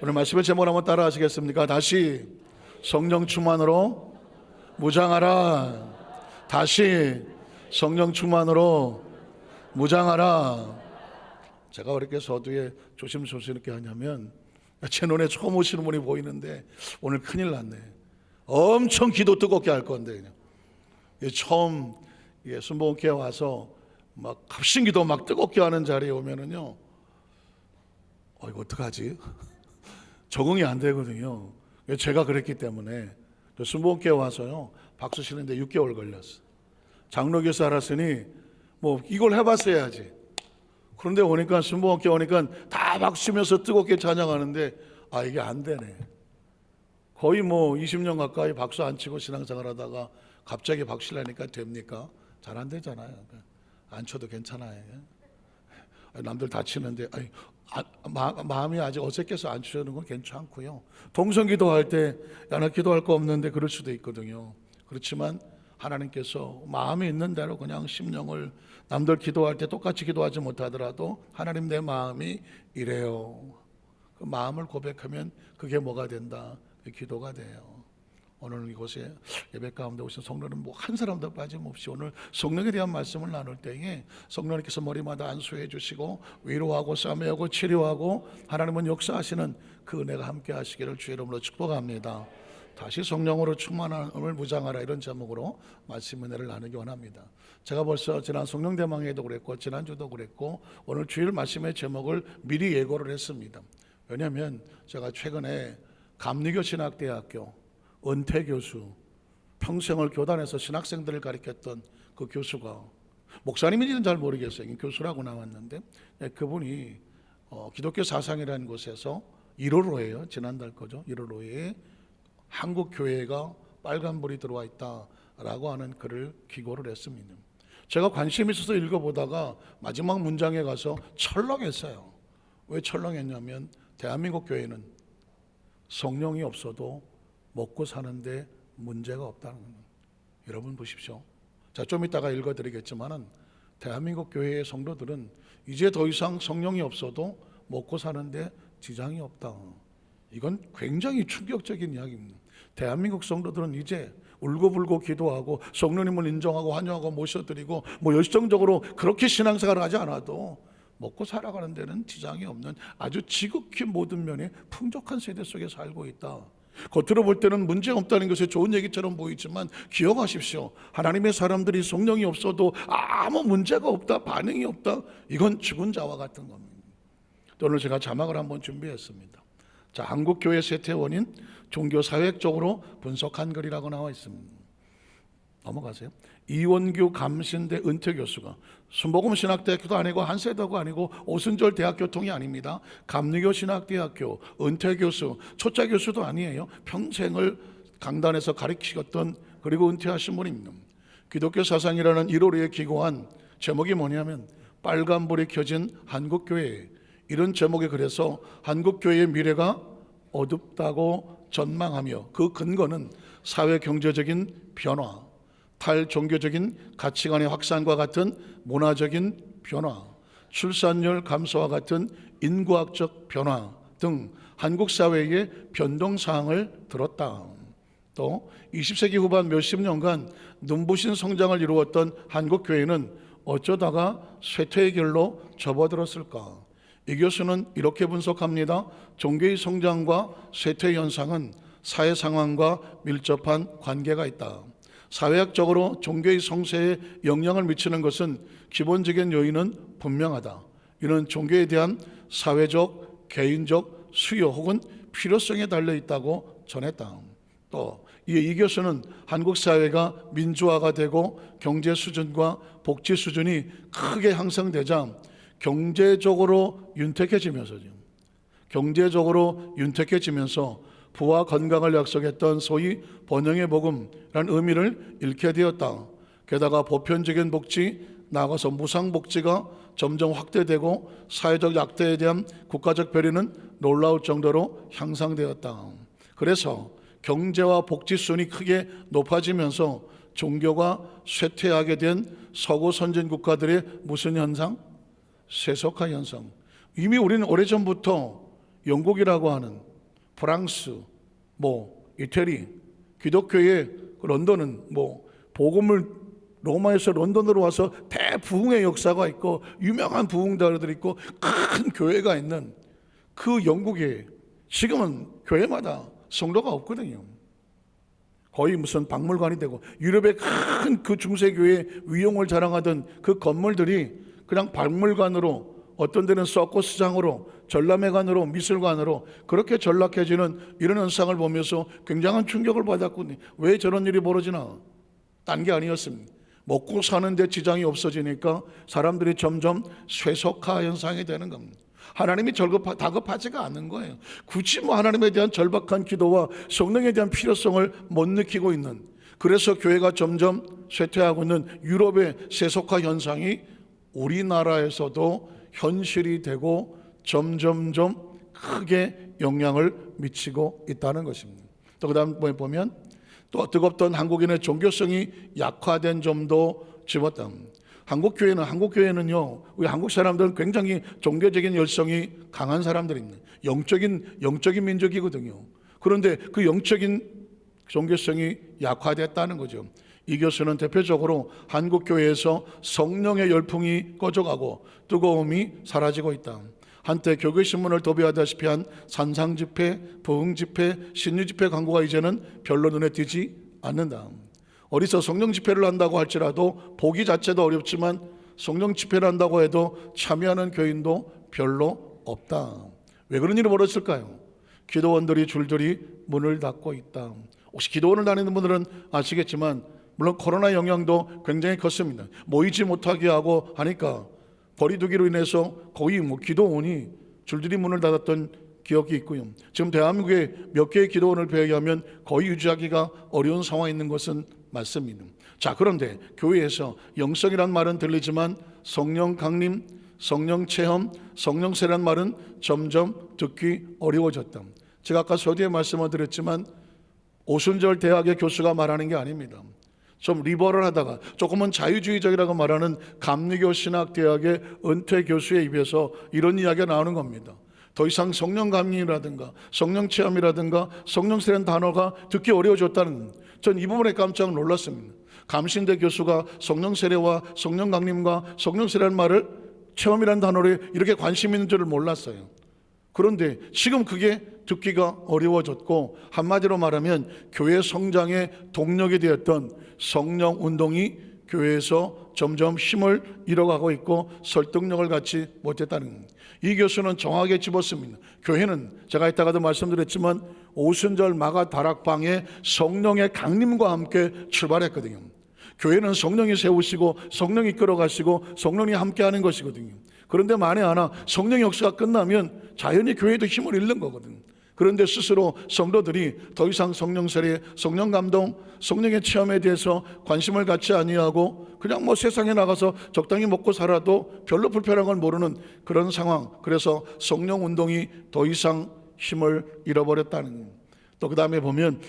오늘 말씀의 제목을 한번 따라 하시겠습니까? 다시 성령 충만으로 무장하라. 다시 성령 충만으로 무장하라. 제가 왜 이렇게 서두에 조심스럽게 이렇게 하냐면 제 눈에 처음 오시는 분이 보이는데 오늘 큰일 났네. 엄청 기도 뜨겁게 할 건데 그냥. 처음 순복음교회 와서 막 갑신기도 막 뜨겁게 하는 자리에 오면은요, 이거 어떡하지? 적응이 안 되거든요. 제가 그랬기 때문에 순복음교회 와서요 박수 치는데 6개월 걸렸어. 장로교사 알았으니 뭐 이걸 해봤어야지. 그런데 오니까 순복음교회 오니까 다 박수 치면서 뜨겁게 찬양하는데 이게 안 되네. 거의 뭐 20년 가까이 박수 안 치고 신앙생활 하다가 갑자기 박수 치려니까 됩니까? 잘 안 되잖아요. 안 쳐도 괜찮아요. 남들 다 치는데 마음이 아직 어색해서 안 치려는 건 괜찮고요. 동성 기도할 때 나 기도할 거 없는데 그럴 수도 있거든요. 그렇지만 하나님께서 마음이 있는 대로 그냥 심령을 남들 기도할 때 똑같이 기도하지 못하더라도 하나님 내 마음이 이래요. 그 마음을 고백하면 그게 뭐가 된다? 그 기도가 돼요. 오늘 이곳에 예배 가운데 오신 성도는 뭐 한 사람도 빠짐없이 오늘 성령에 대한 말씀을 나눌 때에 성령님께서 머리마다 안수해 주시고 위로하고 싸매하고 치료하고 하나님은 역사하시는 그 은혜가 함께 하시기를 주의 이름으로 축복합니다. 다시 성령으로 충만함을 무장하라, 이런 제목으로 말씀 은혜를 나누기 원합니다. 제가 벌써 지난 성령대망회도 그랬고 지난주도 그랬고 오늘 주일 말씀의 제목을 미리 예고를 했습니다. 왜냐하면 제가 최근에 감리교신학대학교 은퇴 교수, 평생을 교단에서 신학생들을 가르쳤던 그 교수가, 목사님인지는 잘 모르겠어요. 교수라고 나왔는데 그분이 기독교 사상이라는 곳에서 1월 5일에요. 지난달 거죠. 1월 5일에 한국 교회가 빨간불이 들어와 있다라고 하는 글을 기고를 했습니다. 제가 관심 있어서 읽어보다가 마지막 문장에 가서 철렁했어요. 왜 철렁했냐면 대한민국 교회는 성령이 없어도 먹고 사는데 문제가 없다는 거예요. 여러분 보십시오. 자, 좀 이따가 읽어드리겠지만은 대한민국 교회의 성도들은 이제 더 이상 성령이 없어도 먹고 사는데 지장이 없다. 이건 굉장히 충격적인 이야기입니다. 대한민국 성도들은 이제 울고불고 기도하고 성령님을 인정하고 환영하고 모셔드리고 뭐 열정적으로 그렇게 신앙생활을 하지 않아도 먹고 살아가는 데는 지장이 없는 아주 지극히 모든 면에 풍족한 세대 속에 살고 있다. 겉으로 볼 때는 문제가 없다는 것이 좋은 얘기처럼 보이지만 기억하십시오. 하나님의 사람들이 성령이 없어도 아무 문제가 없다, 반응이 없다, 이건 죽은 자와 같은 겁니다. 오늘 제가 자막을 한번 준비했습니다. 자, 한국교회 쇠퇴 원인 종교사회적으로 분석한 글이라고 나와 있습니다. 넘어가세요. 이원규 감신대 은퇴 교수가, 순복음 신학대학교도 아니고 한세대도 아니고 오순절 대학교통이 아닙니다. 감리교 신학대학교 은퇴 교수, 초짜 교수도 아니에요. 평생을 강단에서 가르치셨던, 그리고 은퇴하신 분입니다. 기독교 사상이라는 1월에 기고한 제목이 뭐냐면 빨간불이 켜진 한국교회, 이런 제목에 그래서 한국교회의 미래가 어둡다고 전망하며 그 근거는 사회 경제적인 변화, 탈종교적인 가치관의 확산과 같은 문화적인 변화, 출산율 감소와 같은 인구학적 변화 등 한국 사회의 변동사항을 들었다. 또 20세기 후반 몇십 년간 눈부신 성장을 이루었던 한국교회는 어쩌다가 쇠퇴의 길로 접어들었을까? 이 교수는 이렇게 분석합니다. 종교의 성장과 쇠퇴 현상은 사회 상황과 밀접한 관계가 있다. 사회학적으로 종교의 성세에 영향을 미치는 것은 기본적인 요인은 분명하다. 이는 종교에 대한 사회적, 개인적 수요 혹은 필요성에 달려 있다고 전했다. 또 이 교수는 한국 사회가 민주화가 되고 경제 수준과 복지 수준이 크게 향상되자 경제적으로 윤택해지면서 부와 건강을 약속했던 소위 번영의 복음이라는 의미를 잃게 되었다. 게다가 보편적인 복지, 나아가서 무상복지가 점점 확대되고 사회적 약대에 대한 국가적 배려는 놀라울 정도로 향상되었다. 그래서 경제와 복지 수준이 크게 높아지면서 종교가 쇠퇴하게 된 서구 선진 국가들의 무슨 현상? 세속화 현상. 이미 우리는 오래전부터 영국이라고 하는 프랑스, 이태리, 기독교의 런던은 복음을 로마에서 런던으로 와서 대부흥의 역사가 있고 유명한 부흥자들이 있고 큰 교회가 있는 그 영국에 지금은 교회마다 성도가 없거든요. 거의 무슨 박물관이 되고 유럽의 큰 그 중세교회 위용을 자랑하던 그 건물들이 그냥 박물관으로, 어떤 데는 서커스장으로, 전람회관으로, 미술관으로 그렇게 전락해지는 이런 현상을 보면서 굉장한 충격을 받았군요. 왜 저런 일이 벌어지나? 딴 게 아니었습니다. 먹고 사는데 지장이 없어지니까 사람들이 점점 쇠속화 현상이 되는 겁니다. 하나님이 다급하지가 않은 거예요. 굳이 하나님에 대한 절박한 기도와 성령에 대한 필요성을 못 느끼고 있는, 그래서 교회가 점점 쇠퇴하고 있는 유럽의 세속화 현상이 우리나라에서도 현실이 되고 점점점 크게 영향을 미치고 있다는 것입니다. 또 그 다음에 보면 또 뜨겁던 한국인의 종교성이 약화된 점도 집었다. 한국교회는요, 우리 한국 사람들은 굉장히 종교적인 열성이 강한 사람들입니다. 영적인 민족이거든요. 그런데 그 영적인 종교성이 약화됐다는 거죠. 이 교수는 대표적으로 한국교회에서 성령의 열풍이 꺼져가고 뜨거움이 사라지고 있다. 한때 교회신문을 도배하다시피 한 산상집회, 부흥집회, 신유집회 광고가 이제는 별로 눈에 띄지 않는다. 어디서 성령 집회를 한다고 할지라도 보기 자체도 어렵지만 성령 집회를 한다고 해도 참여하는 교인도 별로 없다. 왜 그런 일이 벌어졌을까요? 기도원들이 줄줄이 문을 닫고 있다. 혹시 기도원을 다니는 분들은 아시겠지만 물론 코로나 영향도 굉장히 컸습니다. 모이지 못하게 하고 하니까 거리두기로 인해서 거의 기도원이 줄줄이 문을 닫았던 기억이 있고요. 지금 대한민국에 몇 개의 기도원을 배회하면 거의 유지하기가 어려운 상황에 있는 것은 맞습니다. 자, 그런데 교회에서 영성이란 말은 들리지만 성령 강림, 성령 체험, 성령 세란 말은 점점 듣기 어려워졌다. 제가 아까 서두에 말씀을 드렸지만 오순절 대학의 교수가 말하는 게 아닙니다. 좀 리버럴하다가 조금은 자유주의적이라고 말하는 감리교 신학대학의 은퇴 교수의 입에서 이런 이야기가 나오는 겁니다. 더 이상 성령 감림이라든가 성령 체험이라든가 성령 세라는 단어가 듣기 어려워졌다는, 전 이 부분에 깜짝 놀랐습니다. 감신대 교수가 성령 세례와 성령 강림과 성령 세라는 말을 체험이라는 단어를 이렇게 관심 있는 줄을 몰랐어요. 그런데 지금 그게 듣기가 어려워졌고, 한마디로 말하면 교회 성장의 동력이 되었던 성령 운동이 교회에서 점점 힘을 잃어가고 있고 설득력을 갖지 못했다는 겁니다. 이 교수는 정확하게 짚었습니다. 교회는 제가 이따가도 말씀드렸지만 오순절 마가 다락방에 성령의 강림과 함께 출발했거든요. 교회는 성령이 세우시고 성령이 이끌어가시고 성령이 함께하는 것이거든요. 그런데 만에 하나 성령의 역사가 끝나면 자연히 교회도 힘을 잃는 거거든요. 그런데 스스로 성도들이 더 이상 성령 세례, 성령 감동, 성령의 체험에 대해서 관심을 갖지 아니하고 그냥 세상에 나가서 적당히 먹고 살아도 별로 불편한 걸 모르는 그런 상황. 그래서 성령 운동이 더 이상 힘을 잃어버렸다는 거예요. 또 그 다음에 보면,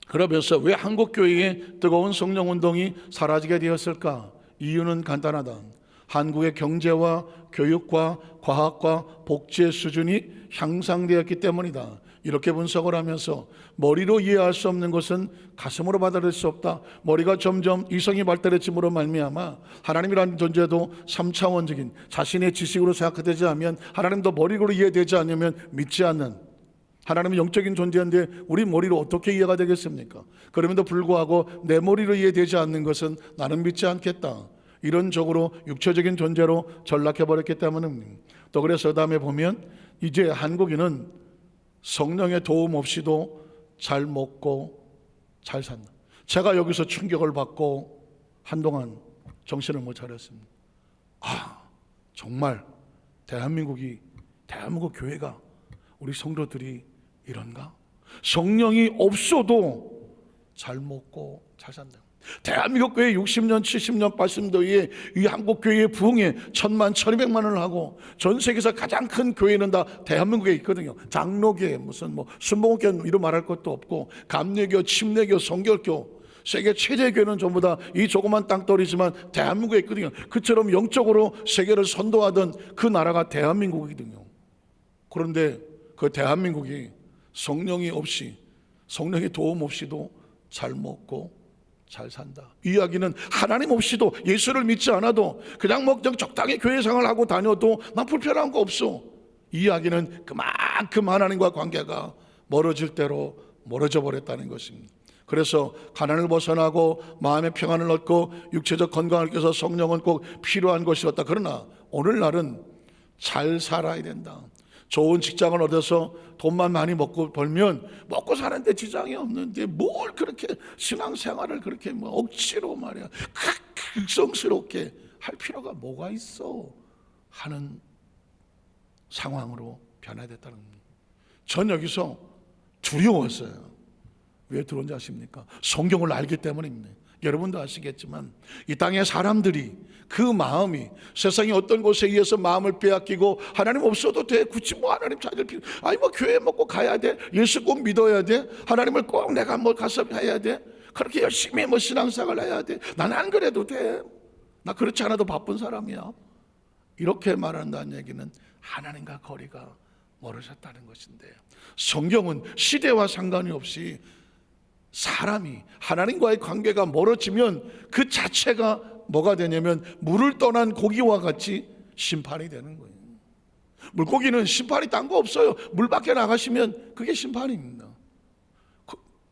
그러면서 왜 한국교회의 뜨거운 성령 운동이 사라지게 되었을까? 이유는 간단하다. 한국의 경제와 교육과 과학과 복지의 수준이 향상되었기 때문이다. 이렇게 분석을 하면서 머리로 이해할 수 없는 것은 가슴으로 받아들일 수 없다. 머리가 점점 이성이 발달했음으로 말미암아 하나님이라는 존재도 3차원적인 자신의 지식으로 생각되지 않으면, 하나님도 머리로 이해되지 않으면 믿지 않는, 하나님은 영적인 존재인데 우리 머리로 어떻게 이해가 되겠습니까? 그럼에도 불구하고 내 머리로 이해되지 않는 것은 나는 믿지 않겠다. 이런 쪽으로 육체적인 존재로 전락해버렸기 때문입니다. 또 그래서 다음에 보면 이제 한국인은 성령의 도움 없이도 잘 먹고 잘 산다. 제가 여기서 충격을 받고 한동안 정신을 못 차렸습니다. 정말 대한민국 교회가, 우리 성도들이 이런가? 성령이 없어도 잘 먹고 잘 산다. 대한민국 교회 60년, 70년, 80년도에 이 한국 교회의 부흥에 1000만, 1200만 원을 하고 전 세계에서 가장 큰 교회는 다 대한민국에 있거든요. 장로교, 순복음교 이런 말할 것도 없고, 감리교, 침례교, 성결교, 세계 최대 교회는 전부 다 이 조그만 땅덩어리지만 대한민국에 있거든요. 그처럼 영적으로 세계를 선도하던 그 나라가 대한민국이거든요. 그런데 그 대한민국이 성령이 없이, 성령의 도움 없이도 잘 먹고 잘 산다. 이 이야기는 하나님 없이도, 예수를 믿지 않아도 그냥 적당히 교회 생활하고 다녀도 난 불편한 거 없어. 이 이야기는 그만큼 하나님과 관계가 멀어질 대로 멀어져 버렸다는 것입니다. 그래서 가난을 벗어나고 마음의 평안을 얻고 육체적 건강을 위해서 성령은 꼭 필요한 것이었다. 그러나 오늘날은 잘 살아야 된다. 좋은 직장을 얻어서 돈만 많이 벌면 먹고 사는데 지장이 없는데 뭘 그렇게 신앙생활을 그렇게 억지로 말이야 극성스럽게 할 필요가 뭐가 있어 하는 상황으로 변화됐다는 겁니다. 전 여기서 두려웠어요. 왜 들어온지 아십니까? 성경을 알기 때문입니다. 여러분도 아시겠지만 이 땅의 사람들이 그 마음이 세상의 어떤 곳에 의해서 마음을 빼앗기고 하나님 없어도 돼, 굳이 하나님 찾을 필요, 교회 먹고 가야 돼, 예수 꼭 믿어야 돼, 하나님을 꼭 내가 가서 해야 돼, 그렇게 열심히 신앙생활을 해야 돼, 난 안 그래도 돼, 나 그렇지 않아도 바쁜 사람이야, 이렇게 말한다는 얘기는 하나님과 거리가 멀어졌다는 것인데, 성경은 시대와 상관이 없이 사람이 하나님과의 관계가 멀어지면 그 자체가 뭐가 되냐면 물을 떠난 고기와 같이 심판이 되는 거예요. 물고기는 심판이 딴 거 없어요. 물 밖에 나가시면 그게 심판입니다.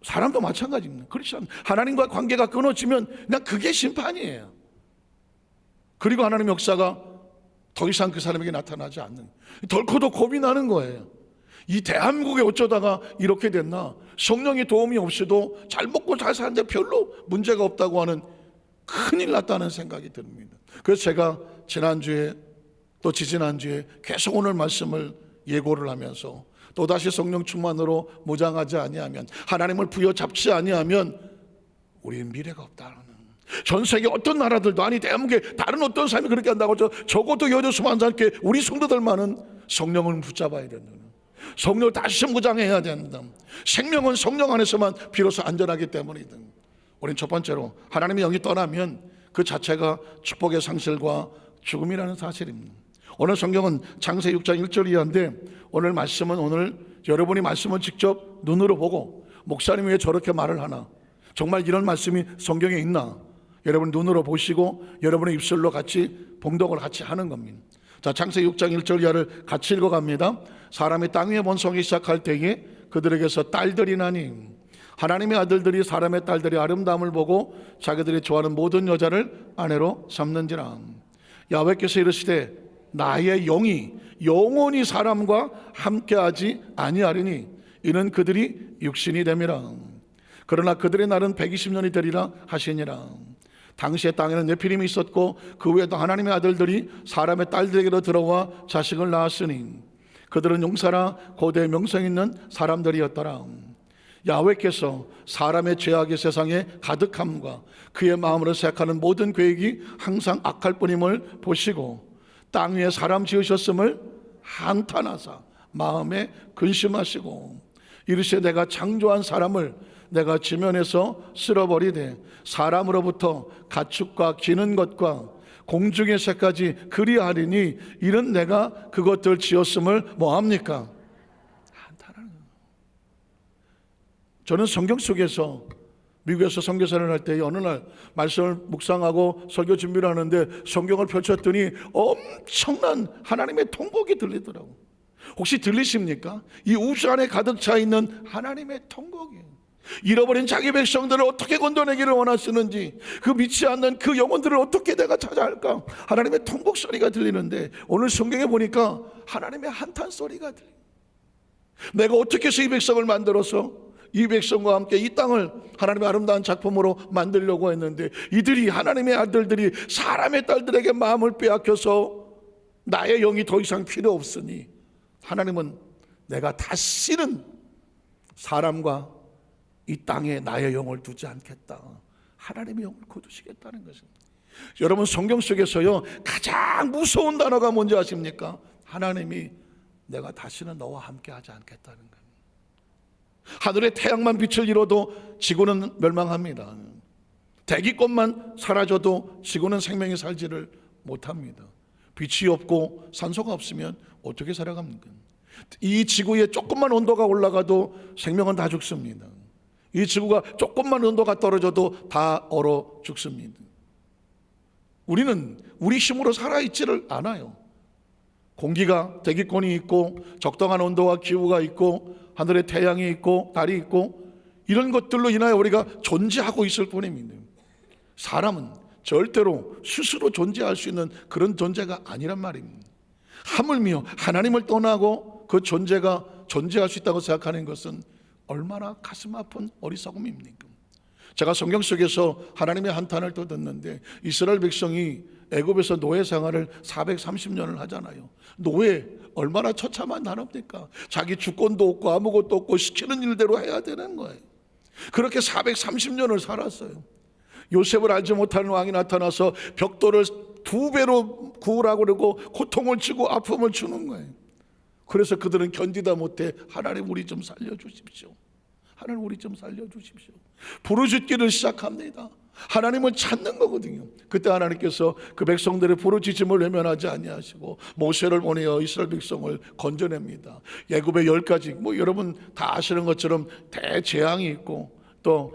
사람도 마찬가지입니다. 그렇지 않아요. 하나님과 관계가 끊어지면 그냥 그게 심판이에요. 그리고 하나님의 역사가 더 이상 그 사람에게 나타나지 않는, 덜커도 겁이 나는 거예요. 이 대한민국에 어쩌다가 이렇게 됐나? 성령의 도움이 없이도 잘 먹고 잘 사는데 별로 문제가 없다고 하는, 큰일 났다는 생각이 듭니다. 그래서 제가 지난주에 또 지지난주에 계속 오늘 말씀을 예고를 하면서 또다시 성령 충만으로 무장하지 아니하면, 하나님을 부여잡지 아니하면 우리는 미래가 없다는, 전 세계 어떤 나라들도, 대한민국에 다른 어떤 사람이 그렇게 한다고 적어도 여조수만 않게 우리 성도들만은 성령을 붙잡아야 된다. 성령을 다시 무장해야 된다. 생명은 성령 안에서만 비로소 안전하기 때문이다. 우리는 첫 번째로 하나님의 영이 떠나면 그 자체가 축복의 상실과 죽음이라는 사실입니다. 오늘 성경은 창세 6장 1절 이하인데, 오늘 말씀은, 오늘 여러분이 말씀을 직접 눈으로 보고 목사님이 왜 저렇게 말을 하나, 정말 이런 말씀이 성경에 있나, 여러분 눈으로 보시고 여러분의 입술로 같이 봉독을 같이 하는 겁니다. 자, 창세 6장 1절 이하를 같이 읽어갑니다. 사람이 땅 위에 번성하기 시작할 때에 그들에게서 딸들이 나니, 하나님의 아들들이 사람의 딸들이 아름다움을 보고 자기들이 좋아하는 모든 여자를 아내로 삼는지라. 야훼께서 이르시되 나의 영이 영원히 사람과 함께하지 아니하리니 이는 그들이 육신이 됨이라. 그러나 그들의 날은 120년이 되리라 하시니라. 당시에 땅에는 네피림이 있었고 그 후에도 하나님의 아들들이 사람의 딸들에게로 들어와 자식을 낳았으니 그들은 용사라 고대의 명성 있는 사람들이었더라. 야훼께서 사람의 죄악의 세상에 가득함과 그의 마음으로 생각하는 모든 계획이 항상 악할 뿐임을 보시고 땅 위에 사람 지으셨음을 한탄하사 마음에 근심하시고 이르시되 내가 창조한 사람을 내가 지면에서 쓸어버리되 사람으로부터 가축과 기는 것과 공중의 새까지 그리하리니 이는 내가 그것들 지었음을 뭐합니까? 한탄하는 거예요. 저는 성경 속에서 미국에서 선교사를 할 때 어느 날 말씀을 묵상하고 설교 준비를 하는데 성경을 펼쳤더니 엄청난 하나님의 통곡이 들리더라고요. 혹시 들리십니까? 이 우주 안에 가득 차 있는 하나님의 통곡이에요. 잃어버린 자기 백성들을 어떻게 건져내기를 원하시는지, 그 믿지 않는 그 영혼들을 어떻게 내가 찾아야 할까, 하나님의 통곡 소리가 들리는데 오늘 성경에 보니까 하나님의 한탄 소리가 들려요. 내가 어떻게 해서 이 백성을 만들어서 이 백성과 함께 이 땅을 하나님의 아름다운 작품으로 만들려고 했는데 이들이, 하나님의 아들들이 사람의 딸들에게 마음을 빼앗겨서 나의 영이 더 이상 필요 없으니 하나님은 내가 다시는 사람과 이 땅에 나의 영을 두지 않겠다. 하나님의 영을 거두시겠다는 것입니다. 여러분 성경 속에서요 가장 무서운 단어가 뭔지 아십니까? 하나님이 내가 다시는 너와 함께 하지 않겠다는 거예요. 하늘의 태양만 빛을 잃어도 지구는 멸망합니다. 대기권만 사라져도 지구는 생명이 살지를 못합니다. 빛이 없고 산소가 없으면 어떻게 살아갑니까? 이 지구에 조금만 온도가 올라가도 생명은 다 죽습니다. 이 지구가 조금만 온도가 떨어져도 다 얼어 죽습니다. 우리는 우리 힘으로 살아있지를 않아요. 공기가, 대기권이 있고 적당한 온도와 기후가 있고 하늘에 태양이 있고 달이 있고 이런 것들로 인하여 우리가 존재하고 있을 뿐입니다. 사람은 절대로 스스로 존재할 수 있는 그런 존재가 아니란 말입니다. 하물며 하나님을 떠나고 그 존재가 존재할 수 있다고 생각하는 것은 얼마나 가슴 아픈 어리석음입니까? 제가 성경 속에서 하나님의 한탄을 또 듣는데, 이스라엘 백성이 애굽에서 노예 생활을 430년을 하잖아요. 노예 얼마나 처참한 나라입니까? 자기 주권도 없고 아무것도 없고 시키는 일대로 해야 되는 거예요. 그렇게 430년을 살았어요. 요셉을 알지 못하는 왕이 나타나서 벽돌을 2배로 구우라고 그러고 고통을 주고 아픔을 주는 거예요. 그래서 그들은 견디다 못해 하나님 우리 좀 살려주십시오. 하나님 우리 좀 살려주십시오. 부르짖기를 시작합니다. 하나님을 찾는 거거든요. 그때 하나님께서 그 백성들의 부르짖음을 외면하지 아니하시고 모세를 보내어 이스라엘 백성을 건져냅니다. 애굽의 10가지 여러분 다 아시는 것처럼 대재앙이 있고 또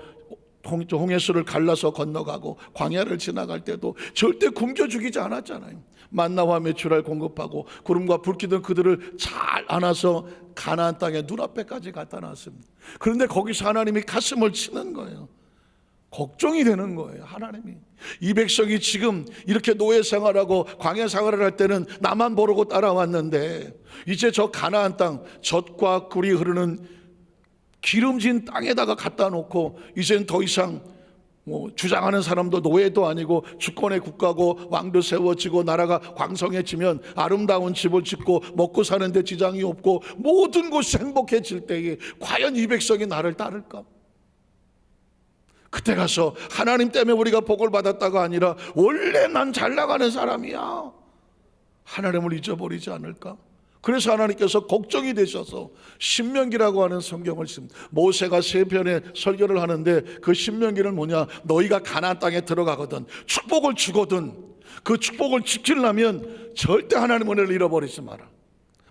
홍해수를 갈라서 건너가고 광야를 지나갈 때도 절대 굶겨 죽이지 않았잖아요. 만나와 메추라를 공급하고 구름과 불기둥 그들을 잘 안아서 가나안 땅에 눈앞에까지 갖다 놨습니다. 그런데 거기서 하나님이 가슴을 치는 거예요. 걱정이 되는 거예요. 하나님이 이 백성이 지금 이렇게 노예 생활하고 광야 생활을 할 때는 나만 모르고 따라왔는데 이제 저 가나안 땅 젖과 꿀이 흐르는 기름진 땅에다가 갖다 놓고 이젠 더 이상 주장하는 사람도 노예도 아니고 주권의 국가고 왕도 세워지고 나라가 광성해지면 아름다운 집을 짓고 먹고 사는데 지장이 없고 모든 것이 행복해질 때에 과연 이 백성이 나를 따를까? 그때 가서 하나님 때문에 우리가 복을 받았다가 아니라 원래 난 잘 나가는 사람이야, 하나님을 잊어버리지 않을까? 그래서 하나님께서 걱정이 되셔서 신명기라고 하는 성경을 씁니다. 모세가 3편의 설교를 하는데 그 신명기는 뭐냐, 너희가 가나안 땅에 들어가거든 축복을 주거든 그 축복을 지키려면 절대 하나님 은혜를 잃어버리지 마라.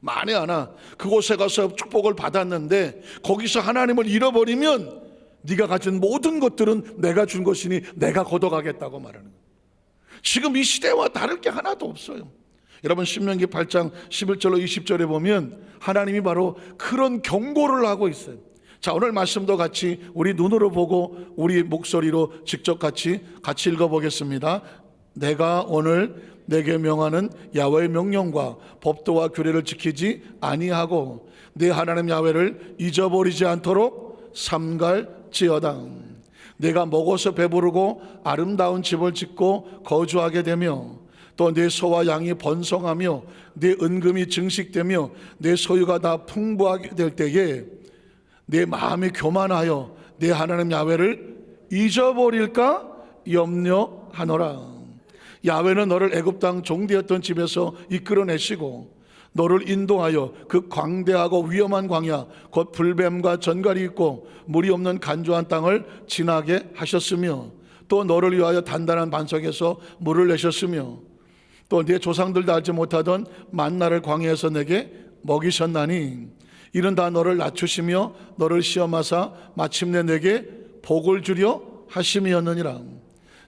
만에 하나 그곳에 가서 축복을 받았는데 거기서 하나님을 잃어버리면 네가 가진 모든 것들은 내가 준 것이니 내가 걷어가겠다고 말하는 거예요. 지금 이 시대와 다를 게 하나도 없어요. 여러분 신명기 8장 11절로 20절에 보면 하나님이 바로 그런 경고를 하고 있어요. 자, 오늘 말씀도 같이 우리 눈으로 보고 우리 목소리로 직접 같이 읽어보겠습니다. 내가 오늘 내게 명하는 야훼의 명령과 법도와 규례를 지키지 아니하고 내 하나님 야훼를 잊어버리지 않도록 삼갈지어다. 내가 먹어서 배부르고 아름다운 집을 짓고 거주하게 되며 또 내 소와 양이 번성하며 내 은금이 증식되며 내 소유가 다 풍부하게 될 때에 내 마음이 교만하여 내 하나님 야훼를 잊어버릴까 염려하노라. 야훼는 너를 애굽 땅 종되었던 집에서 이끌어내시고 너를 인도하여 그 광대하고 위험한 광야 곧 불뱀과 전갈이 있고 물이 없는 간조한 땅을 지나게 하셨으며 또 너를 위하여 단단한 반석에서 물을 내셨으며 또 네 조상들도 알지 못하던 만나를 광야에서 내게 먹이셨나니 이는 다 너를 낮추시며 너를 시험하사 마침내 내게 복을 주려 하심이었느니라.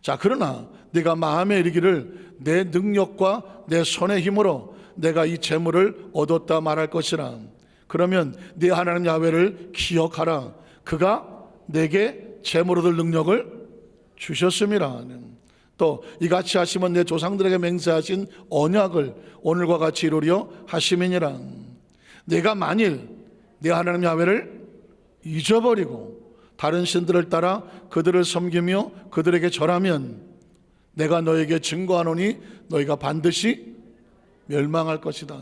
자, 그러나 네가 마음에 이르기를 내 능력과 내 손의 힘으로 내가 이 재물을 얻었다 말할 것이라. 그러면 네 하나님 야훼를 기억하라. 그가 내게 재물 얻을 능력을 주셨음이라. 또 이같이 하시면 내 조상들에게 맹세하신 언약을 오늘과 같이 이루려 하심이니라. 내가 만일 내 하나님 야훼를 잊어버리고 다른 신들을 따라 그들을 섬기며 그들에게 절하면 내가 너에게 증거하노니 너희가 반드시 멸망할 것이다.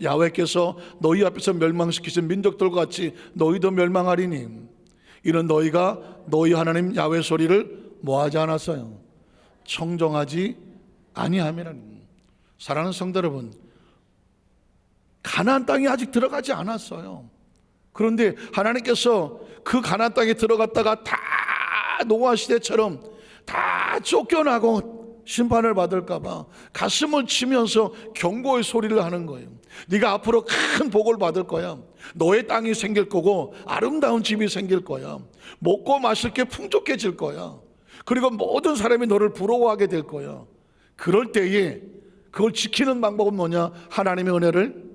야훼께서 너희 앞에서 멸망시키신 민족들과 같이 너희도 멸망하리니 이는 너희가 너희 하나님 야훼 소리를 뭐하지 않았어요? 청정하지 아니함이라니. 사랑하는 성도 여러분, 가나안 땅에 아직 들어가지 않았어요. 그런데 하나님께서 그 가나안 땅에 들어갔다가 다 노아 시대처럼 다 쫓겨나고 심판을 받을까 봐 가슴을 치면서 경고의 소리를 하는 거예요. 네가 앞으로 큰 복을 받을 거야. 너의 땅이 생길 거고 아름다운 집이 생길 거야. 먹고 마실 게 풍족해질 거야. 그리고 모든 사람이 너를 부러워하게 될 거야. 그럴 때에 그걸 지키는 방법은 뭐냐? 하나님의 은혜를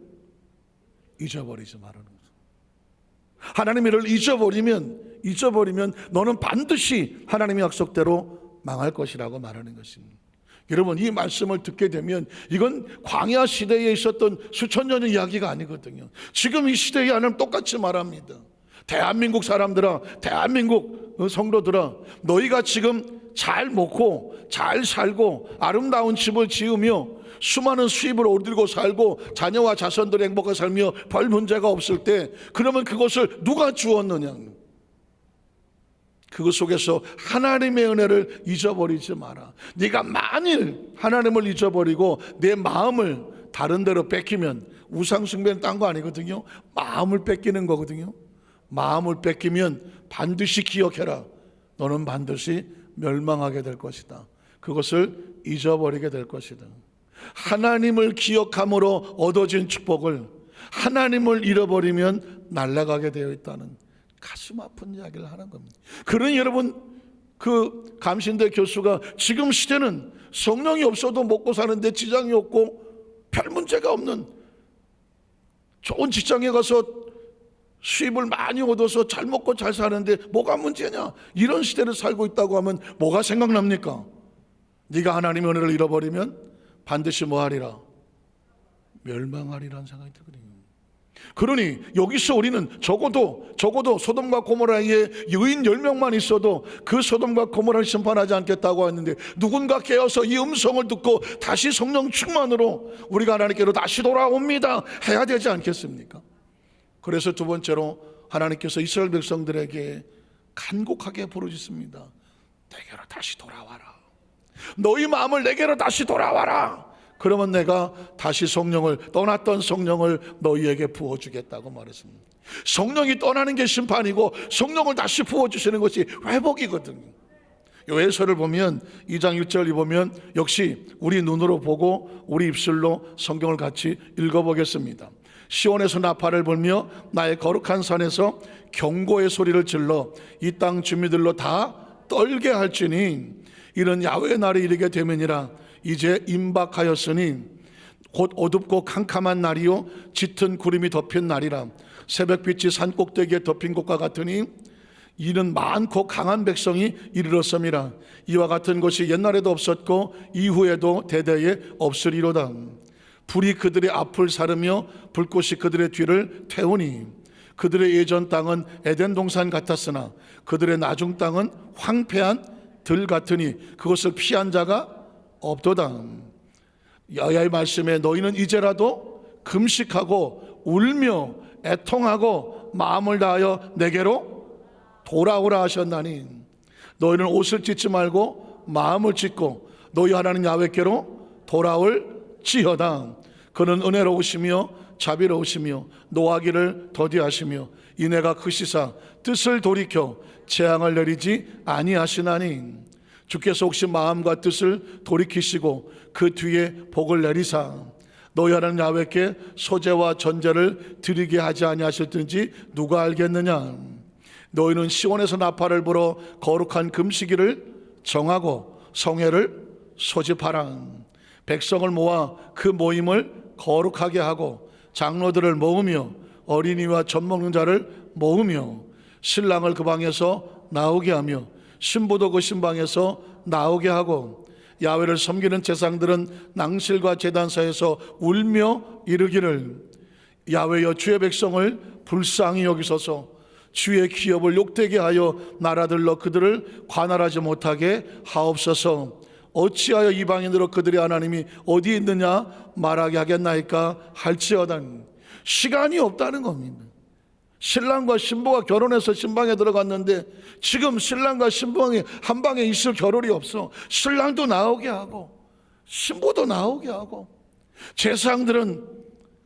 잊어버리지 말라는 거죠. 하나님의 은혜를 잊어버리면 너는 반드시 하나님의 약속대로 망할 것이라고 말하는 것입니다. 여러분, 이 말씀을 듣게 되면 이건 광야 시대에 있었던 수천 년의 이야기가 아니거든요. 지금 이 시대에 하나님 똑같이 말합니다. 대한민국 사람들아, 대한민국 성도들아, 너희가 지금 잘 먹고 잘 살고 아름다운 집을 지으며 수많은 수입을 얻고 살고 자녀와 자손들이 행복하게 살며 별 문제가 없을 때, 그러면 그것을 누가 주었느냐? 그것 속에서 하나님의 은혜를 잊어버리지 마라. 네가 만일 하나님을 잊어버리고 내 마음을 다른 데로 뺏기면, 우상숭배는 딴 거 아니거든요. 마음을 뺏기는 거거든요. 마음을 뺏기면 반드시 기억해라. 너는 반드시 멸망하게 될 것이다. 그것을 잊어버리게 될 것이다. 하나님을 기억함으로 얻어진 축복을 하나님을 잃어버리면 날아가게 되어 있다는 가슴 아픈 이야기를 하는 겁니다. 그러니 여러분, 그 감신대 교수가 지금 시대는 성령이 없어도 먹고 사는데 지장이 없고 별 문제가 없는 좋은 직장에 가서 수입을 많이 얻어서 잘 먹고 잘 사는데 뭐가 문제냐? 이런 시대를 살고 있다고 하면 뭐가 생각납니까? 네가 하나님의 은혜를 잃어버리면 반드시 뭐하리라? 멸망하리라는 생각이 들거든요. 그러니 여기서 우리는 적어도 소돔과 고모라에 여인 10명만 있어도 그 소돔과 고모라를 심판하지 않겠다고 했는데, 누군가 깨어서 이 음성을 듣고 다시 성령 충만으로 우리가 하나님께로 다시 돌아옵니다 해야 되지 않겠습니까? 그래서 두 번째로 하나님께서 이스라엘 백성들에게 간곡하게 부르짖습니다. 내게로 다시 돌아와라. 너희 마음을 내게로 다시 돌아와라. 그러면 내가 다시 성령을, 떠났던 성령을 너희에게 부어주겠다고 말했습니다. 성령이 떠나는 게 심판이고 성령을 다시 부어주시는 것이 회복이거든요. 요에서를 보면 2장 1절을 보면 역시 우리 눈으로 보고 우리 입술로 성경을 같이 읽어보겠습니다. 시온에서 나팔을 불며 나의 거룩한 산에서 경고의 소리를 질러 이 땅 주민들로 다 떨게 할지니 이런 야훼의 날이 이르게 되면이라. 이제 임박하였으니 곧 어둡고 캄캄한 날이요 짙은 구름이 덮인 날이라. 새벽빛이 산꼭대기에 덮인 것과 같으니 이는 많고 강한 백성이 이르렀음이라. 이와 같은 것이 옛날에도 없었고 이후에도 대대에 없으리로다. 불이 그들의 앞을 사르며 불꽃이 그들의 뒤를 태우니 그들의 예전 땅은 에덴 동산 같았으나 그들의 나중 땅은 황폐한 들 같으니 그것을 피한 자가 없도다. 여호와의 말씀에 너희는 이제라도 금식하고 울며 애통하고 마음을 다하여 내게로 돌아오라 하셨나니 너희는 옷을 찢지 말고 마음을 찢고 너희 하나님 야훼께로 돌아올 지어다. 그는 은혜로우시며 자비로우시며 노하기를 더디하시며 이내가 크시사 뜻을 돌이켜 재앙을 내리지 아니하시나니 주께서 혹시 마음과 뜻을 돌이키시고 그 뒤에 복을 내리사 너희 하나님 야훼께 소제와 전제를 드리게 하지 아니하셨든지 누가 알겠느냐? 너희는 시온에서 나팔을 불어 거룩한 금식일을 정하고 성회를 소집하라. 백성을 모아 그 모임을 거룩하게 하고 장로들을 모으며 어린이와 젖 먹는 자를 모으며 신랑을 그 방에서 나오게 하며 신부도 그 신방에서 나오게 하고 야훼를 섬기는 제사장들은 낭실과 제단사에서 울며 이르기를 야훼여 주의 백성을 불쌍히 여기소서. 주의 기업을 욕되게 하여 나라들로 그들을 관할하지 못하게 하옵소서. 어찌하여 이방인으로 그들의 하나님이 어디 있느냐 말하게 하겠나이까 할지어다. 시간이 없다는 겁니다. 신랑과 신부가 결혼해서 신방에 들어갔는데 지금 신랑과 신부가 한 방에 있을 겨를이 없어. 신랑도 나오게 하고 신부도 나오게 하고 제사장들은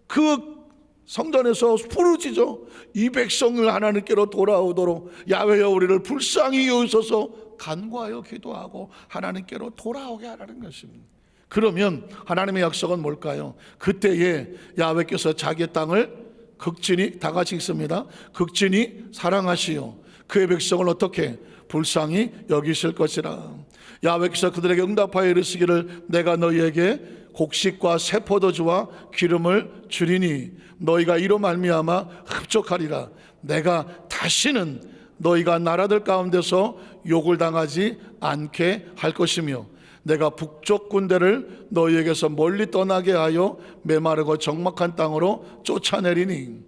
그 성전에서 부르짖어 이 백성을 하나님께로 돌아오도록 야훼여 우리를 불쌍히 여기소서 간구하여 기도하고 하나님께로 돌아오게 하라는 것입니다. 그러면 하나님의 약속은 뭘까요? 그때에 야훼께서 자기의 땅을 극진히, 다 같이 읽습니다. 극진히 사랑하시오 그의 백성을 어떻게 불쌍히 여기실 것이라. 야훼께서 그들에게 응답하여 이르시기를 내가 너희에게 곡식과 새 포도주와 기름을 주리니 너희가 이로 말미암아 흡족하리라. 내가 다시는 너희가 나라들 가운데서 욕을 당하지 않게 할 것이며 내가 북쪽 군대를 너희에게서 멀리 떠나게 하여 메마르고 적막한 땅으로 쫓아내리니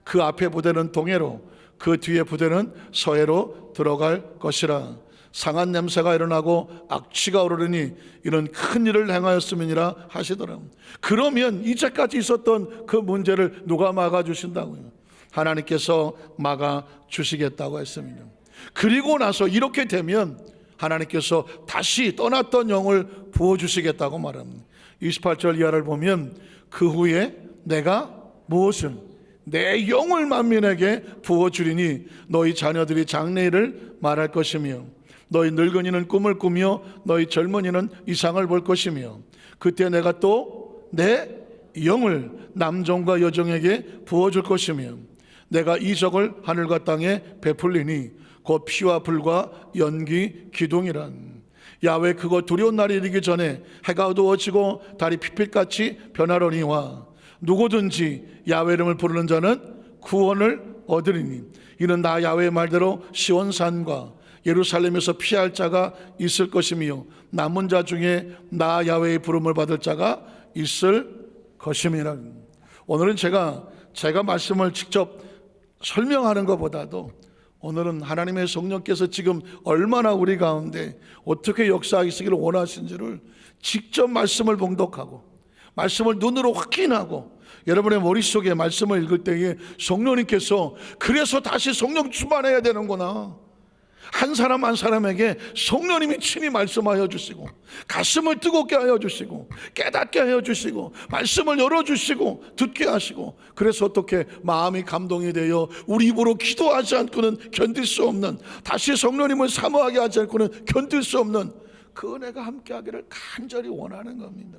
그 앞에 부대는 동해로 그 뒤에 부대는 서해로 들어갈 것이라. 상한 냄새가 일어나고 악취가 오르니 이런 큰 일을 행하였음이니라 하시더라. 그러면 이제까지 있었던 그 문제를 누가 막아주신다고요? 하나님께서 막아주시겠다고 했습니다. 그리고 나서 이렇게 되면 하나님께서 다시 떠났던 영을 부어주시겠다고 말합니다. 28절 이하를 보면 그 후에 내가 무엇을 내 영을 만민에게 부어주리니 너희 자녀들이 장래일을 말할 것이며 너희 늙은이는 꿈을 꾸며 너희 젊은이는 이상을 볼 것이며 그때 내가 또 내 영을 남종과 여종에게 부어줄 것이며 내가 이적을 하늘과 땅에 베풀리니 곧 피와 불과 연기 기둥이란. 야훼 그거 두려운 날이 이르기 전에 해가 어두워지고 달이 핏빛같이 변하려니와 누구든지 야훼 이름을 부르는 자는 구원을 얻으리니 이는 나 야훼의 말대로 시온산과 예루살렘에서 피할 자가 있을 것이며 남은 자 중에 나 야훼의 부름을 받을 자가 있을 것임이라. 오늘은 제가 말씀을 직접 설명하는 것보다도 오늘은 하나님의 성령께서 지금 얼마나 우리 가운데 어떻게 역사하시기를 원하신지를 직접 말씀을 봉독하고 말씀을 눈으로 확인하고 여러분의 머릿속에 말씀을 읽을 때에 성령님께서 그래서 다시 성령 충만해야 되는구나. 한 사람 한 사람에게 성령님이 친히 말씀하여 주시고 가슴을 뜨겁게 하여 주시고 깨닫게 하여 주시고 말씀을 열어주시고 듣게 하시고 그래서 어떻게 마음이 감동이 되어 우리 입으로 기도하지 않고는 견딜 수 없는 다시 성령님을 사모하게 하지 않고는 견딜 수 없는 그 은혜가 함께하기를 간절히 원하는 겁니다.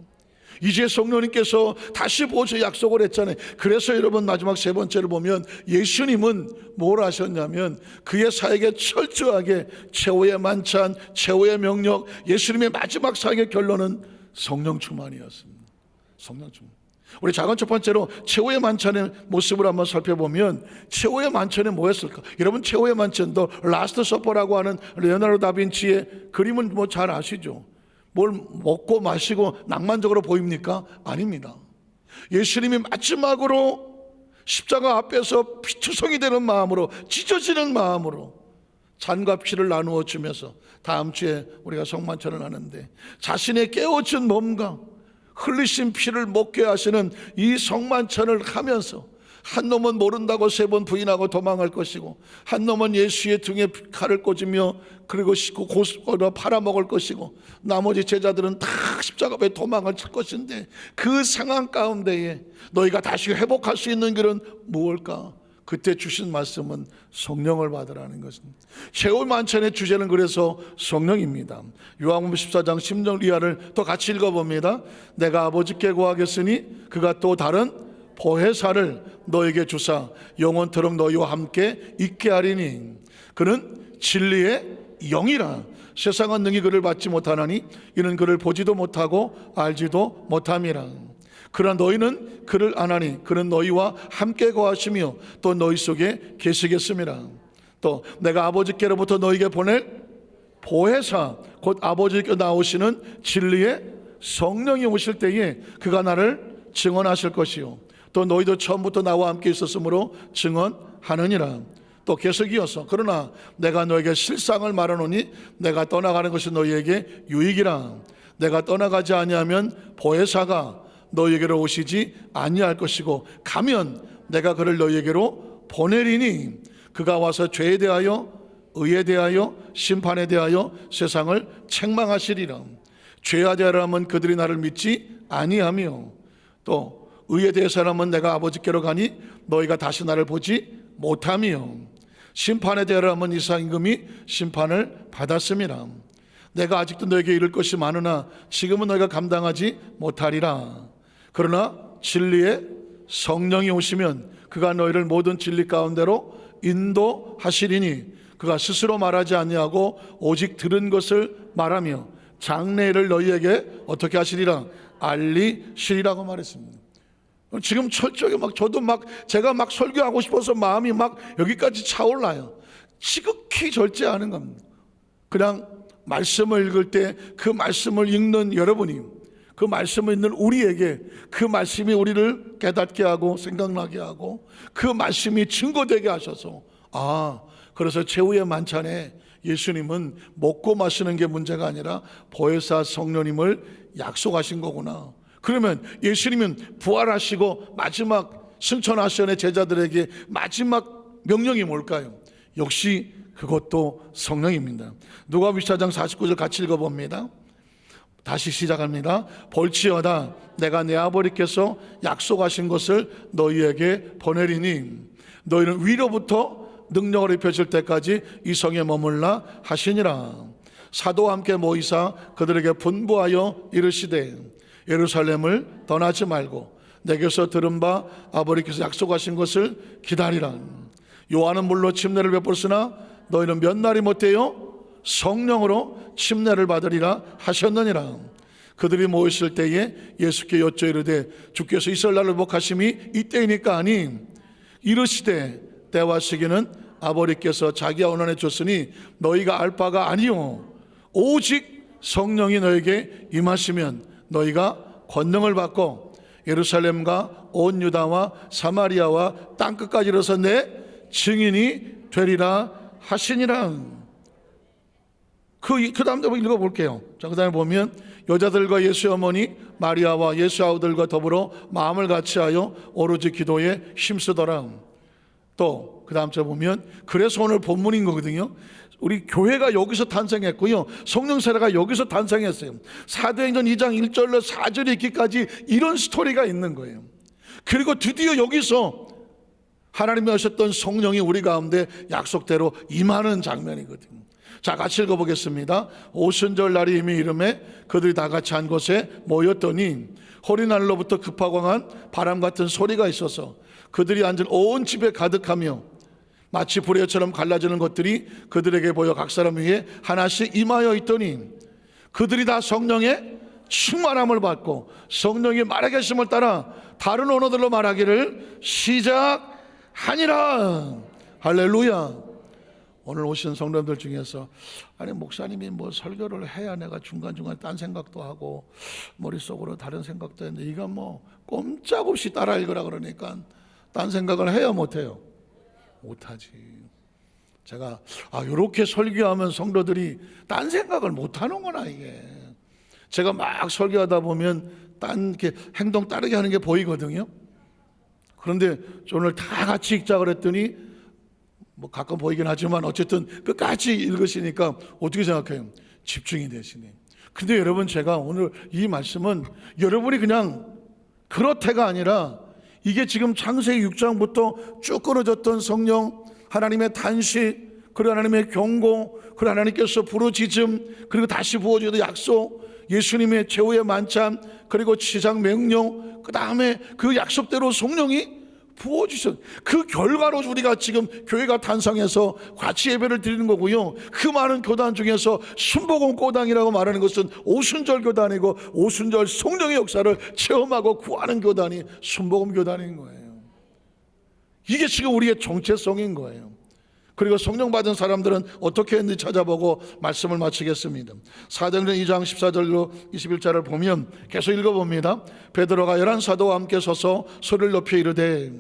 이제 성령님께서 다시 보셔 약속을 했잖아요. 그래서 여러분 마지막 세 번째를 보면 예수님은 뭘 하셨냐면 그의 사역에 철저하게 최후의 만찬, 최후의 명령, 예수님의 마지막 사역의 결론은 성령 충만이었습니다. 성령 충만. 우리 작은 첫 번째로 최후의 만찬의 모습을 한번 살펴보면 최후의 만찬이 뭐였을까? 여러분 최후의 만찬도 라스트 서퍼라고 하는 레오나르도 다빈치의 그림은 뭐 잘 아시죠? 뭘 먹고 마시고 낭만적으로 보입니까? 아닙니다. 예수님이 마지막으로 십자가 앞에서 피투성이 되는 마음으로 찢어지는 마음으로 잔과 피를 나누어 주면서 다음 주에 우리가 성만찬을 하는데 자신의 깨어진 몸과 흘리신 피를 먹게 하시는 이 성만찬을 하면서 한 놈은 모른다고 3번 부인하고 도망할 것이고 한 놈은 예수의 등에 칼을 꽂으며 그리고 고스로 팔아먹을 것이고 나머지 제자들은 다 십자가 앞에 도망을 칠 것인데 그 상황 가운데에 너희가 다시 회복할 수 있는 길은 무엇일까? 그때 주신 말씀은 성령을 받으라는 것입니다. 최후 만찬의 주제는 그래서 성령입니다. 요한복음 14장 10절 이하를 또 같이 읽어봅니다. 내가 아버지께 구하겠으니 그가 또 다른 보혜사를 너에게 주사 영원토록 너희와 함께 있게 하리니 그는 진리의 영이라. 세상은 능히 그를 받지 못하나니 이는 그를 보지도 못하고 알지도 못함이라. 그러나 너희는 그를 아나니 그는 너희와 함께 거하시며 또 너희 속에 계시겠음이라. 또 내가 아버지께로부터 너희에게 보낼 보혜사 곧 아버지께 나오시는 진리의 성령이 오실 때에 그가 나를 증언하실 것이요 또 너희도 처음부터 나와 함께 있었으므로 증언하느니라. 또 계속 이어서 그러나 내가 너에게 실상을 말하노니 내가 떠나가는 것이 너희에게 유익이라. 내가 떠나가지 아니하면 보혜사가 너희에게로 오시지 아니할 것이고 가면 내가 그를 너희에게로 보내리니 그가 와서 죄에 대하여 의에 대하여 심판에 대하여 세상을 책망하시리라. 죄에 대하여는 그들이 나를 믿지 아니하며 또 의에 대해서라면 내가 아버지께로 가니 너희가 다시 나를 보지 못하며 심판에 대하여는 이상 임금이 심판을 받았음이라. 내가 아직도 너에게 이를 것이 많으나 지금은 너희가 감당하지 못하리라. 그러나 진리의 성령이 오시면 그가 너희를 모든 진리 가운데로 인도하시리니 그가 스스로 말하지 아니하고 오직 들은 것을 말하며 장래를 너희에게 어떻게 하시리라? 알리시리라고 말했습니다. 지금 철저하게 저도 제가 설교하고 싶어서 마음이 여기까지 차올라요. 지극히 절제하는 겁니다. 그냥 말씀을 읽을 때 그 말씀을 읽는 여러분이, 그 말씀을 읽는 우리에게 그 말씀이 우리를 깨닫게 하고 생각나게 하고 그 말씀이 증거되게 하셔서, 그래서 최후의 만찬에 예수님은 먹고 마시는 게 문제가 아니라 보혜사 성령님을 약속하신 거구나. 그러면 예수님은 부활하시고 마지막 승천하시는 제자들에게 마지막 명령이 뭘까요? 역시 그것도 성령입니다. 누가복음 24장 49절 같이 읽어봅니다. 다시 시작합니다. 볼지어다 내가 내 아버지께서 약속하신 것을 너희에게 보내리니 너희는 위로부터 능력을 입혀질 때까지 이 성에 머물라 하시니라. 사도와 함께 모이사 그들에게 분부하여 이르시되 예루살렘을 떠나지 말고 내게서 들은 바 아버지께서 약속하신 것을 기다리라. 요한은 물로 침례를 베풀었으나 너희는 몇 날이 못되어 성령으로 침례를 받으리라 하셨느니라. 그들이 모였을 때에 예수께 여쭤 이르되 주께서 이스라엘을 복하심이 이때이니까 아니 이르시되 때와 시기는 아버지께서 자기가 원하여 줬으니 너희가 알 바가 아니요 오직 성령이 너에게 임하시면 너희가 권능을 받고 예루살렘과 온 유다와 사마리아와 땅끝까지 이르러서 내 증인이 되리라 하시니라. 그 다음 읽어볼게요. 자, 그 다음에 보면 여자들과 예수의 어머니 마리아와 예수 아우들과 더불어 마음을 같이하여 오로지 기도에 힘쓰더라. 또 그 다음 절 보면 그래서 오늘 본문인 거거든요. 우리 교회가 여기서 탄생했고요, 성령 세례가 여기서 탄생했어요. 사도행전 2장 1절로 4절에 있기까지 이런 스토리가 있는 거예요. 그리고 드디어 여기서 하나님이 하셨던 성령이 우리 가운데 약속대로 임하는 장면이거든요. 자, 같이 읽어보겠습니다. 오순절 날이 이미 이름에 그들이 다 같이 한 곳에 모였더니 호리날로부터 급하고 강한 바람 같은 소리가 있어서 그들이 앉은 온 집에 가득하며 마치 불의처럼 갈라지는 것들이 그들에게 보여 각 사람 위에 하나씩 임하여 있더니 그들이 다 성령의 충만함을 받고 성령이 말하게 하심을 따라 다른 언어들로 말하기를 시작하니라. 할렐루야. 오늘 오신 성도님들 중에서 아니 목사님이 설교를 해야 내가 중간중간 딴 생각도 하고 머릿속으로 다른 생각도 했는데 이거 꼼짝없이 따라 읽으라 그러니까 딴 생각을 해야 못해요? 못하지. 제가 이렇게 설교하면 성도들이 딴 생각을 못하는구나. 이게 제가 막 설교하다 보면 딴 이렇게 행동 따르게 하는 게 보이거든요. 그런데 오늘 다 같이 읽자 그랬더니 가끔 보이긴 하지만 어쨌든 끝까지 읽으시니까 어떻게 생각해요? 집중이 되시네. 근데 여러분, 제가 오늘 이 말씀은 여러분이 그냥 그렇대가 아니라 이게 지금 창세기 6장부터 쭉 끊어졌던 성령, 하나님의 단식, 그리고 하나님의 경고, 그리고 하나님께서 부르짖음, 그리고 다시 부어주는 약속, 예수님의 최후의 만찬, 그리고 지상 명령, 그 다음에 그 약속대로 성령이 부어주셨어요. 그 결과로 우리가 지금 교회가 탄생해서 같이 예배를 드리는 거고요. 그 많은 교단 중에서 순복음 교단이라고 말하는 것은 오순절 교단이고 오순절 성령의 역사를 체험하고 구하는 교단이 순복음 교단인 거예요. 이게 지금 우리의 정체성인 거예요. 그리고 성령 받은 사람들은 어떻게 했는지 찾아보고 말씀을 마치겠습니다. 사도행전 2장 14절로 21절을 보면 계속 읽어봅니다. 베드로가 11사도와 함께 서서 소리를 높여 이르되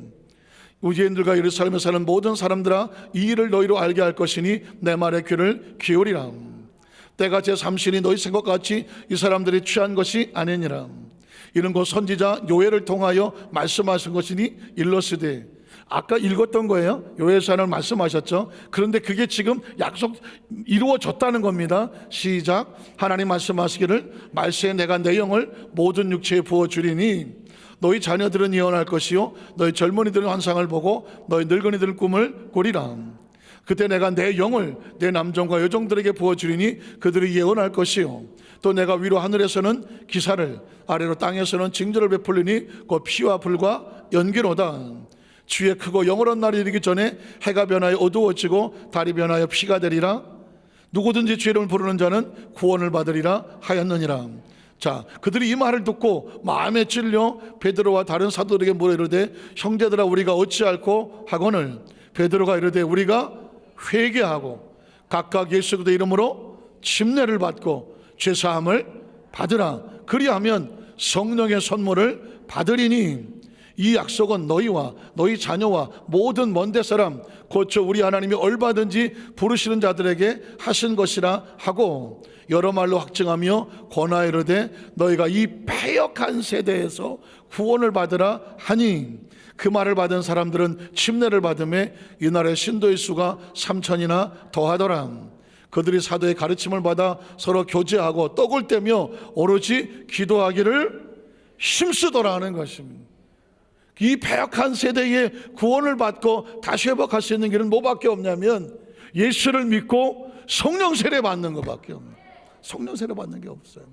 유대인들과 예루살렘에 사는 모든 사람들아 이 일을 너희로 알게 할 것이니 내 말에 귀를 기울이라. 때가 제3신이 너희 생각같이 이 사람들이 취한 것이 아니니라. 이는 곧 선지자 요엘을 통하여 말씀하신 것이니 일러스되, 아까 읽었던 거예요. 요엘서는 말씀하셨죠. 그런데 그게 지금 약속 이루어졌다는 겁니다. 시작. 하나님 말씀하시기를 말세에 내가 내 영을 모든 육체에 부어주리니 너희 자녀들은 예언할 것이요 너희 젊은이들은 환상을 보고 너희 늙은이들은 꿈을 꾸리라. 그때 내가 내 영을 내 남종과 여종들에게 부어주리니 그들이 예언할 것이요 또 내가 위로 하늘에서는 기사를 아래로 땅에서는 징조를 베풀리니 곧 피와 불과 연기로다. 주의 크고 영원한 날이 이르기 전에 해가 변하여 어두워지고 달이 변하여 피가 되리라. 누구든지 주의 이름을 부르는 자는 구원을 받으리라 하였느니라. 자, 그들이 이 말을 듣고 마음에 찔려 베드로와 다른 사도들에게 물어 이르되 형제들아 우리가 어찌할꼬 하거늘 베드로가 이르되 우리가 회개하고 각각 예수 그리스도 이름으로 침례를 받고 죄사함을 받으라. 그리하면 성령의 선물을 받으리니 이 약속은 너희와 너희 자녀와 모든 먼데 사람 곧 저 우리 하나님이 얼마든지 부르시는 자들에게 하신 것이라 하고 여러 말로 확증하며 권하여 이르되 너희가 이 패역한 세대에서 구원을 받으라 하니 그 말을 받은 사람들은 침례를 받음에 이날의 신도의 수가 3,000이나 더하더라. 그들이 사도의 가르침을 받아 서로 교제하고 떡을 떼며 오로지 기도하기를 힘쓰더라 하는 것입니다. 이 패역한 세대에 구원을 받고 다시 회복할 수 있는 길은 뭐밖에 없냐면 예수를 믿고 성령 세례 받는 것밖에 없습니다. 성령 세례 받는 게 없어요.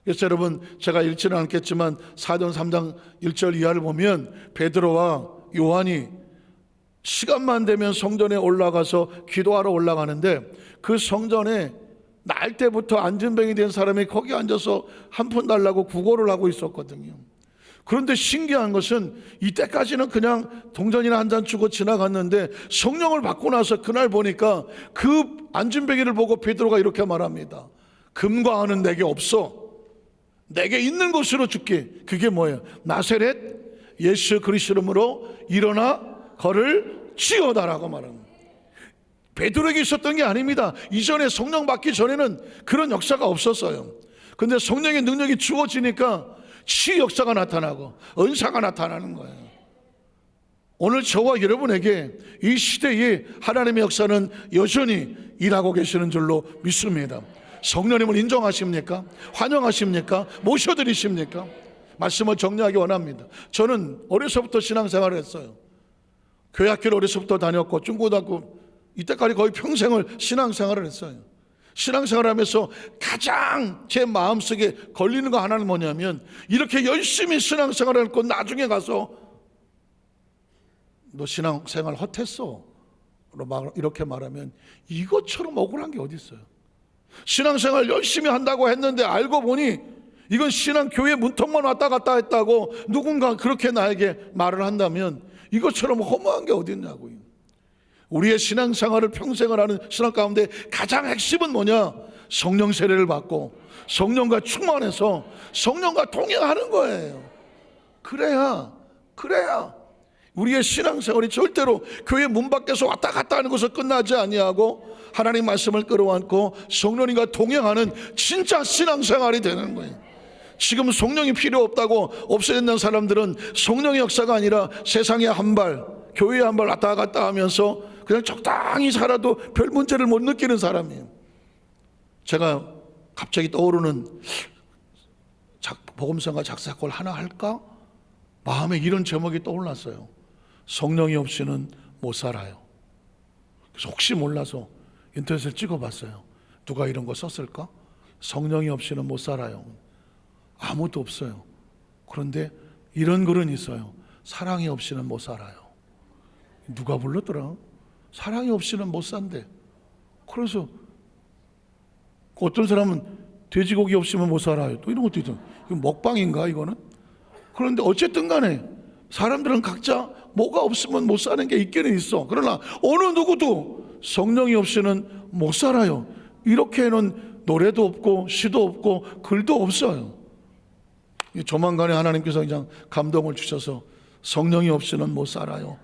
그래서 여러분 제가 읽지는 않겠지만 사도행 3장 1절 이하를 보면 베드로와 요한이 시간만 되면 성전에 올라가서 기도하러 올라가는데 그 성전에 날 때부터 안진뱅이 된 사람이 거기 앉아서 한 푼 달라고 구걸을 하고 있었거든요. 그런데 신기한 것은 이때까지는 그냥 동전이나 한 잔 주고 지나갔는데 성령을 받고 나서 그날 보니까 그 안진뱅이를 보고 베드로가 이렇게 말합니다. 금과 은은 내게 없어. 내게 있는 것으로 줄게. 그게 뭐예요? 나사렛 예수 그리스도 이름으로 일어나 걸을 지어다라고 말합니다. 베드로에게 있었던 게 아닙니다. 이전에 성령 받기 전에는 그런 역사가 없었어요. 근데 성령의 능력이 주어지니까 치 역사가 나타나고 은사가 나타나는 거예요. 오늘 저와 여러분에게 이 시대에 하나님의 역사는 여전히 일하고 계시는 줄로 믿습니다. 성령님을 인정하십니까? 환영하십니까? 모셔드리십니까? 말씀을 정리하기 원합니다. 저는 어려서부터 신앙생활을 했어요. 교회 학교를 어려서부터 다녔고 중고등학교 이때까지 거의 평생을 신앙생활을 했어요. 신앙생활을 하면서 가장 제 마음속에 걸리는 거 하나는 뭐냐면 이렇게 열심히 신앙생활을 했고 나중에 가서 너 신앙생활 헛했어 이렇게 말하면 이것처럼 억울한 게 어디 있어요. 신앙생활 열심히 한다고 했는데 알고 보니 이건 신앙교회 문턱만 왔다 갔다 했다고 누군가 그렇게 나에게 말을 한다면 이것처럼 허무한 게 어디 있냐고요. 우리의 신앙생활을 평생을 하는 신앙 가운데 가장 핵심은 뭐냐? 성령 세례를 받고 성령과 충만해서 성령과 동행하는 거예요. 그래야 우리의 신앙생활이 절대로 교회 문 밖에서 왔다 갔다 하는 것을 끝나지 아니하고 하나님 말씀을 끌어안고 성령님과 동행하는 진짜 신앙생활이 되는 거예요. 지금 성령이 필요 없다고 없애는 사람들은 성령의 역사가 아니라 세상에 한 발, 교회에 한 발 왔다 갔다 하면서 그냥 적당히 살아도 별 문제를 못 느끼는 사람이에요. 제가 갑자기 떠오르는 복음성가 작사곡을 하나 할까? 마음에 이런 제목이 떠올랐어요. 성령이 없이는 못 살아요. 그래서 혹시 몰라서 인터넷을 찍어봤어요. 누가 이런 거 썼을까? 성령이 없이는 못 살아요. 아무도 없어요. 그런데 이런 글은 있어요. 사랑이 없이는 못 살아요. 누가 불렀더라? 사랑이 없이는 못 산대. 그래서 어떤 사람은 돼지고기 없이는 못 살아요. 또 이런 것도 있어요. 이거 먹방인가 이거는? 그런데 어쨌든 간에 사람들은 각자 뭐가 없으면 못 사는 게 있기는 있어. 그러나 어느 누구도 성령이 없이는 못 살아요. 이렇게는 노래도 없고 시도 없고 글도 없어요. 조만간에 하나님께서 그냥 감동을 주셔서 성령이 없이는 못 살아요.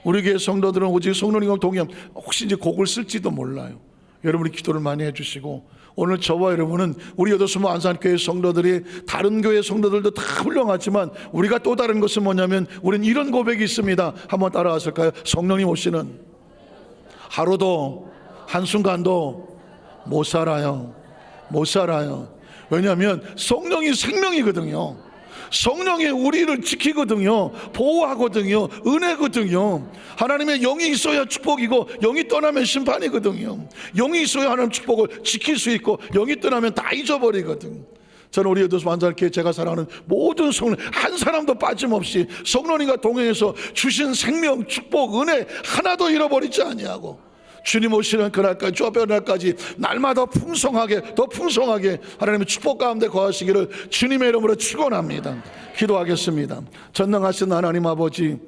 우리 교회 성도들은 오직 성령님과 동행하면 혹시 이제 곡을 쓸지도 몰라요. 여러분이 기도를 많이 해주시고 오늘 저와 여러분은 우리 여도수모 안산교회 성도들이 다른 교회 성도들도 다 훌륭하지만 우리가 또 다른 것은 뭐냐면 우리는 이런 고백이 있습니다. 한번 따라하실까요? 성령님 오시는 하루도 한순간도 못 살아요. 못 살아요. 왜냐하면 성령이 생명이거든요. 성령이 우리를 지키거든요. 보호하거든요. 은혜거든요. 하나님의 영이 있어야 축복이고 영이 떠나면 심판이거든요. 영이 있어야 하나님 축복을 지킬 수 있고 영이 떠나면 다 잊어버리거든. 저는 우리 에도스 완전케 제가 사랑하는 모든 성령 한 사람도 빠짐없이 성령님과 동행해서 주신 생명, 축복, 은혜 하나도 잃어버리지 아니하고 주님 오시는 그날까지, 주 앞에 날까지 날마다 풍성하게, 더 풍성하게 하나님의 축복 가운데 거하시기를 주님의 이름으로 축원합니다. 기도하겠습니다. 전능하신 하나님 아버지,